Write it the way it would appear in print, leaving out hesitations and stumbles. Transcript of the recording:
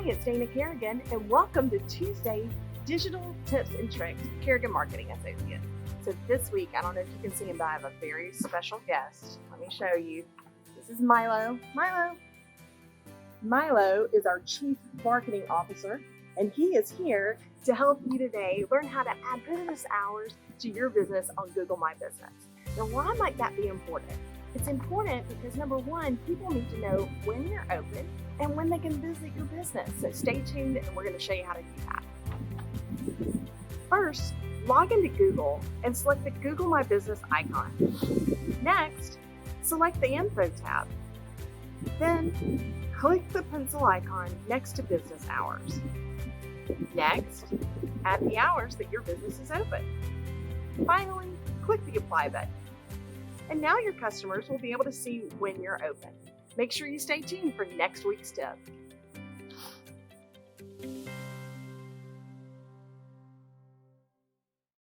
it's Dana Kerigan, and welcome to Tuesday Digital Tips and Tricks, Kerigan Marketing Associate. So this week, I don't know if you can see him, but I have a very special guest. Let me show you. This is Milo. Milo is our Chief Barketing Officer, and he is here to help you today learn how to add business hours to your business on Google MyBusiness. Now, why might that be important? It's important because number one, people need to know when you're open and when they can visit your business. So stay tuned and we're going to show you how to do that. First, log into Google and select the Google My Business icon. Next, select the Info tab. Then, click the pencil icon next to business hours. Next, add the hours that your business is open. Finally, click the Apply button. And now your customers will be able to see when you're open. Make sure you stay tuned for next week's tip.